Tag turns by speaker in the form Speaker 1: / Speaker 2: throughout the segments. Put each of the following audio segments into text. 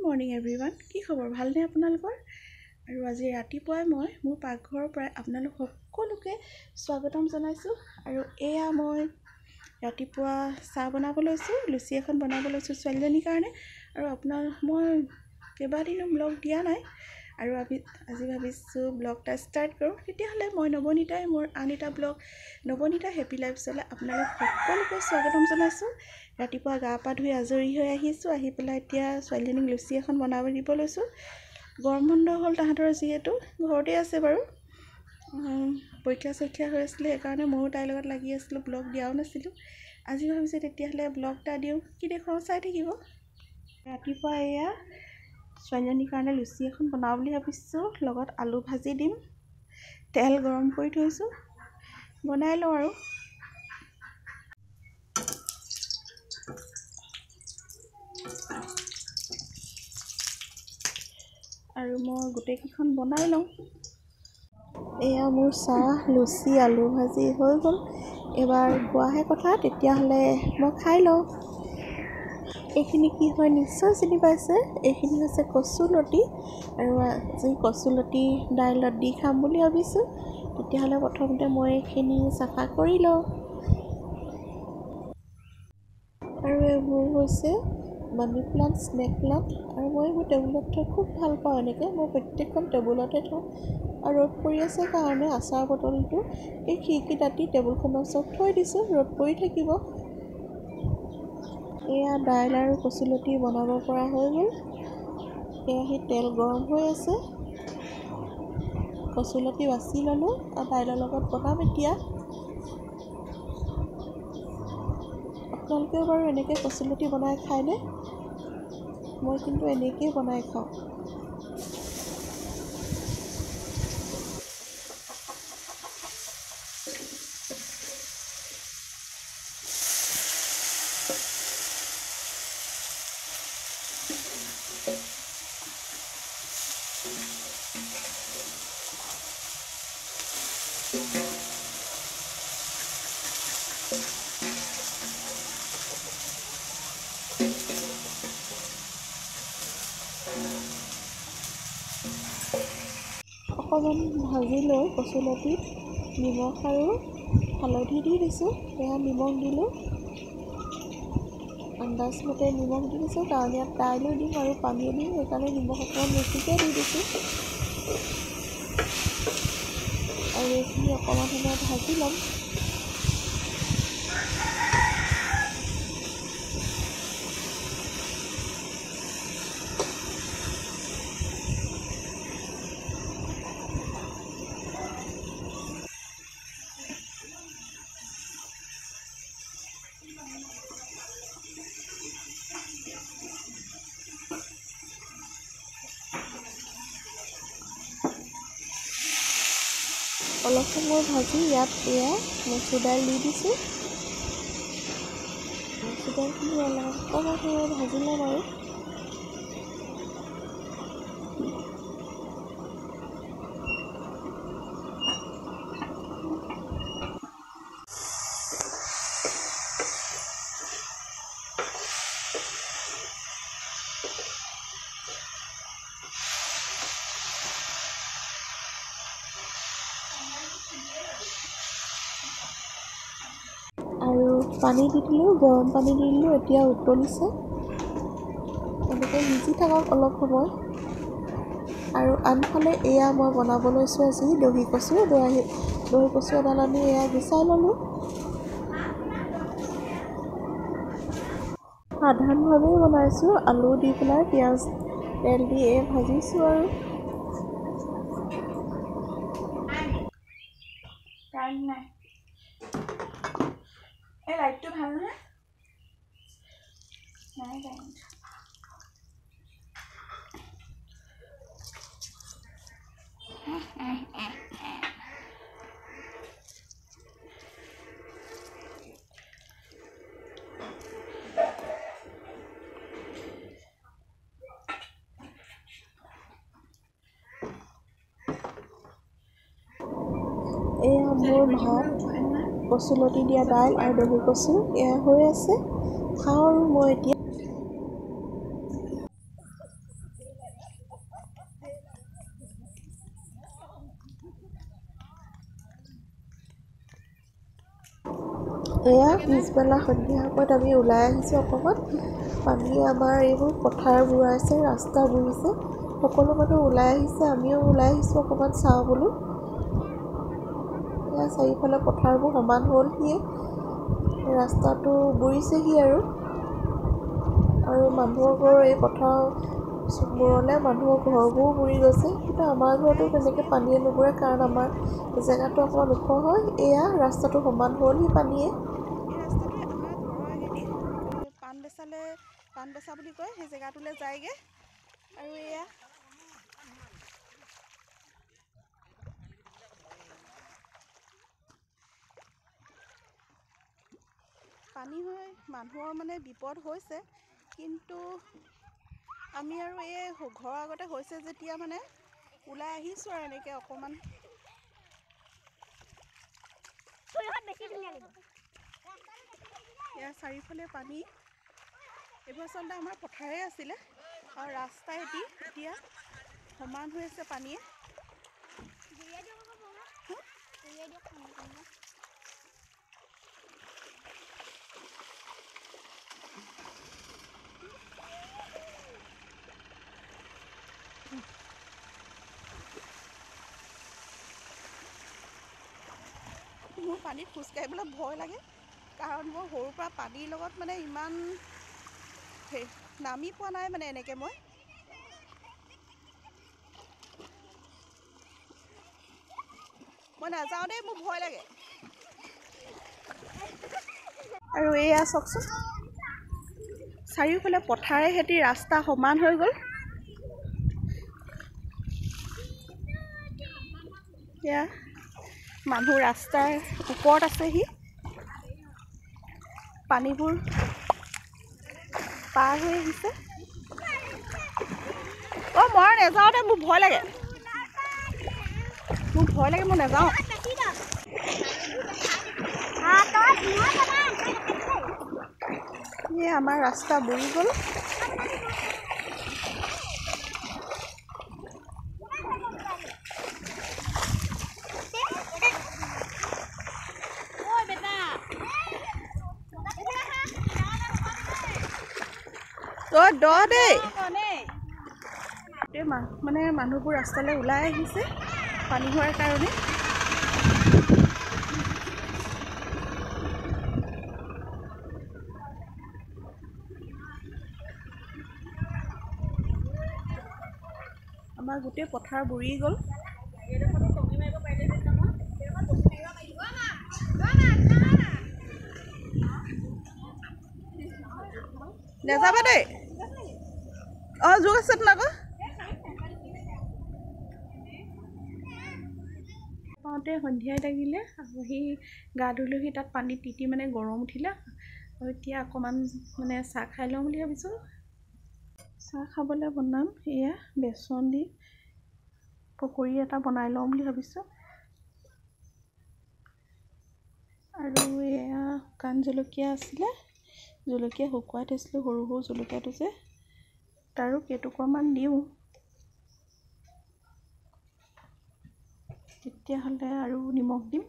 Speaker 1: Morning everyone. কি খবৰ, ভালনে আপোনালোকৰ? আৰু আজি ৰাতিপুৱাই মই মোৰ পাকঘৰৰ পৰাই আপোনালোক সকলোকে স্বাগতম জনাইছোঁ। আৰু এয়া মই ৰাতিপুৱা চাহ বনাব লৈছোঁ, লুচি এখন বনাব লৈছোঁ ছোৱালীজনীৰ কাৰণে। আৰু মই কেইবাদিনো ব্লগ দিয়া নাই আৰু আজি ভাবিছোঁ ব্লগ এটা ষ্টাৰ্ট কৰোঁ। তেতিয়াহ'লে মই নৱনীতাই মোৰ আন এটা ব্লগ নৱনীতা হেপী লাইফষ্টাইললৈ আপোনালোক সকলোকে স্বাগতম জনাইছোঁ। ৰাতিপুৱা গা পা ধুই আজৰি হৈ আহিছোঁ, আহি পেলাই এতিয়া ছোৱালীজনীক লুচি এখন বনাব দিব লৈছোঁ। গৰম বন্ধ হ'ল তাহাঁতৰ, যিহেতু ঘৰতে আছে বাৰু। পৰীক্ষা হৈ আছিলে, সেইকাৰণে ময়ো তাইৰ লগত লাগি আছিলোঁ, ব্লগ দিয়াও নাছিলোঁ। আজি ভাবিছোঁ তেতিয়াহ'লে ব্লগ এটা দিওঁ, কি দেখুৱাওঁ চাই থাকিব। ৰাতিপুৱা এয়া ছোৱালীজনীৰ কাৰণে লুচি এখন বনাওঁ বুলি ভাবিছোঁ, লগত আলু ভাজি দিম। তেল গৰম কৰি থৈছোঁ, বনাই লওঁ আৰু মই গোটেইকেইখন বনাই লওঁ। এয়া মোৰ চাহ, লুচি, আলু ভাজি হৈ গ'ল। এবাৰ খোৱাহে কথা, তেতিয়াহ'লে মই খাই লওঁ। এইখিনি কি হয় নিশ্চয় চিনি পাইছে, এইখিনি হৈছে কচুলতি। আৰু আজি কচুলতি দাইলত দি খাম বুলি ভাবিছোঁ। তেতিয়াহ'লে প্ৰথমতে মই এইখিনি চাফা কৰি লওঁ। আৰু এইবোৰ হৈছে মানি প্লাণ্ট, স্নেক প্লাণ্ট। আৰু মই এইবোৰ টেবুলত থৈ খুব ভাল পাওঁ। এনেকৈ মই প্ৰত্যেকখন টেবুলতে থওঁ। আৰু ৰ'দ পৰি আছে কাৰণে আচাৰ বটলটো এই খিৰিকী দাঁতি টেবুলখনৰ ওচৰত থৈ দিছোঁ, ৰ'দ পৰি থাকিব। এয়া দাইল আৰু কচুলতি বনাব পৰা হৈ গ'ল। কেৰাহীত তেল গৰম হৈ আছে, কচুলতি বাছি ল'লোঁ আৰু দাইলৰ লগত বনাম এতিয়া। আপোনালোকেও বাৰু এনেকৈ কচুলতি বনাই খায়নে? মই কিন্তু এনেকৈয়ে বনাই খাওঁ। অকণমান ভাজি লৈ কচুলতিত নিমখ আৰু হালধি দি দিছোঁ। এয়া নিমখ দিলোঁ, আন্দাজমতে নিমখ দি দিছোঁ, কাৰণ ইয়াত দাইলো দিম আৰু পানীও দিম, সেইকাৰণে নিমখ অকণমান বেছিকৈ দি দিছোঁ। আৰু এইখিনি অকণমান সময় ভাজি ল'ম। অলপ সময় ভাজি ইয়াত এয়া মচুৰ দাইল দি দিছোঁ। মচুৰ দাইলখিনি অকণমান সময় ভাজি ল'ম আৰু। আৰু পানী দি দিলোঁ, গৰম পানী দি দিলোঁ, এতিয়া উতলিছে। এনেকৈ সিজি থাকক অলপ সময়। আৰু আনফালে এয়া মই বনাব লৈছোঁ আজি দহি কচু এডাল আনি এয়া গুচাই ল'লোঁ। সাধাৰণভাৱেই বনাইছোঁ, আলু দি পেলাই পিঁয়াজ তেল দি ভাজিছোঁ আৰু। কাৰেণ্ট নাই, এই লাইটটো ভাল নহয়, নাই কাৰেণ্ট। এয়া মোৰ ভাত, কচুলতি দিয়া দাইল আৰু দহি কচু এয়া হৈ আছে। খাওঁ আৰু মই এতিয়া। এয়া পিছবেলা সন্ধিয়া সময়ত আমি ওলাই আহিছোঁ অকণমান। পানীয়ে আমাৰ এইবোৰ পথাৰ বুৰাইছে, ৰাস্তা বুৰিছে, সকলো মানুহ ওলাই আহিছে, আমিও ওলাই আহিছোঁ অকণমান চাওঁ বোলো। এয়া চাৰিওফালে পথাৰবোৰ সমান হ'লহি, ৰাস্তাটো বুৰিছেহি আৰু মানুহৰ এই পথাৰ মূৰলৈ মানুহৰ ঘৰবোৰো বুৰি গৈছে। কিন্তু আমাৰ ঘৰতো তেনেকৈ পানীয়ে নুবুৰে, কাৰণ আমাৰ জেগাটো অকণমান ওখ হয়। এয়া ৰাস্তাটো সমান হ'লহি পানীয়ে। এই ৰাস্তাটোৱে আমাৰ ঘৰৰ আগেদি পাণ বেচা বুলি কয়, সেই জেগাটোলৈ যায়গৈ। আৰু এয়া পানী হৈ মানুহৰ মানে বিপদ হৈছে, কিন্তু আমি আৰু এই ঘৰৰ আগতে হৈছে যেতিয়া মানে ওলাই আহিছোঁ আৰু এনেকৈ অকণমান। ইয়াৰ চাৰিওফালে পানী। এইবোৰ আচলতে আমাৰ পথাৰেই আছিলে, আৰু ৰাস্তাইদি এতিয়া সমান হৈ আছে পানীয়ে। মোৰ পানীত খোজকাঢ়িবলৈ ভয় লাগে, কাৰণ মই সৰুৰ পৰা পানীৰ লগত মানে ইমান নামি পোৱা নাই মানে এনেকৈ মই নাযাওঁ দেই, মোৰ ভয় লাগে। আৰু এয়া চাওকচোন, চাৰিওফালে পথাৰে খেতি, ৰাস্তা সমান হৈ গ'ল। এয়া মানুহ ৰাস্তাৰ ওপৰত আছেহি, পানীবোৰ পাৰ হৈ আহিছে। মই নাযাওঁ দে, মোৰ ভয় লাগে, মই নাযাওঁ। এই আমাৰ ৰাস্তা বুৰি গ'ল। মানে মানুহবোৰ ৰাস্তালৈ ওলাই আহিছে পানী হোৱাৰ কাৰণে। আমাৰ গোটেই পথাৰ বুৰি গ'ল। নেযাবা দেই, জোক আছে তোন আকৌ। পাওঁতে সন্ধিয়াই লাগিলে, আহি গা ধুলোহি, তাত পানীত তিতি মানে গৰম উঠিলে। আৰু এতিয়া অকণমান মানে চাহ খাই লওঁ বুলি ভাবিছোঁ। চাহ খাবলৈ বনাম, এয়া বেচন দি পকৰি এটা বনাই লওঁ বুলি ভাবিছোঁ। আৰু এয়া শুকান জলকীয়া আছিলে, জলকীয়া শুকুৱাই থৈছিলোঁ, সৰু সৰু জলকীয়াটো যে, তাৰো কেইটুকুৰামান দিওঁ, তেতিয়াহ'লে আৰু নিমখ দিম।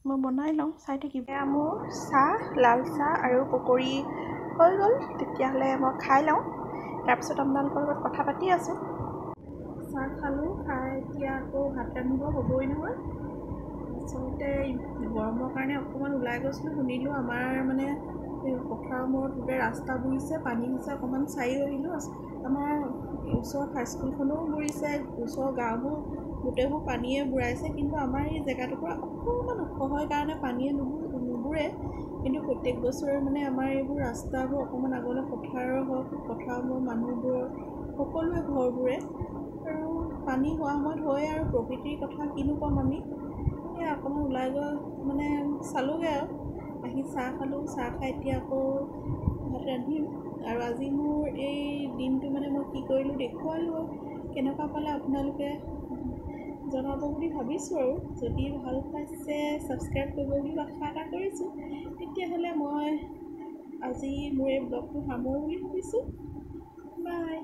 Speaker 1: মই বনাই লওঁ, চাই থাকিব। এয়া মোৰ চাহ, লাল চাহ আৰু পকৰি হৈ গ'ল। তেতিয়াহ'লে মই খাই লওঁ, তাৰপিছত আপোনালোকৰ লগত কথা পাতি আছোঁ। চাহ খালোঁ, খাই এতিয়া আকৌ ভাত ৰান্ধিব হ'বই নহয়। আচলতে গৰমৰ কাৰণে অকণমান ওলাই গৈছিলোঁ, শুনিলোঁ আমাৰ মানে পথাৰৰ মূৰত গোটেই ৰাস্তা বুৰিছে, পানী হৈছে, অকণমান চায়ো আহিলোঁ। আমাৰ ওচৰৰ হাইস্কুলখনো বুৰিছে, ওচৰৰ গাঁওবোৰ গোটেইবোৰ পানীয়ে বুৰাইছে, কিন্তু আমাৰ এই জেগাটুকুৰা অকণমান ওখ হয় কাৰণে পানীয়ে নুবুৰে। কিন্তু প্ৰত্যেক বছৰে মানে আমাৰ এইবোৰ ৰাস্তাবোৰ অকণমান আগলৈ পথাৰৰ হওক, পথাৰৰ মূৰৰ মানুহবোৰৰ সকলোৱে ঘৰ বুৰে। আৰু পানী হোৱা সময়ত হয়, আৰু প্ৰকৃতিৰ কথা কিনো ক'ম আমি। এই অকণমান ওলাই গৈ মানে চালোঁগৈ আৰু আহি চাহ খালোঁ, চাহ খাই এতিয়া আকৌ ভাত ৰান্ধিম। আৰু আজি মোৰ এই দিনটো মানে মই কি কৰিলোঁ দেখুৱালোঁ, কেনেকুৱা পালে আপোনালোকে জনাব বুলি ভাবিছোঁ। আৰু যদি ভাল পাইছে ছাবস্ক্ৰাইব কৰিব বুলি আশা এটা কৰিছোঁ। তেতিয়াহ'লে মই আজি মোৰ এই ব্লগটো সামৰোঁ বুলি ভাবিছোঁ। বাই।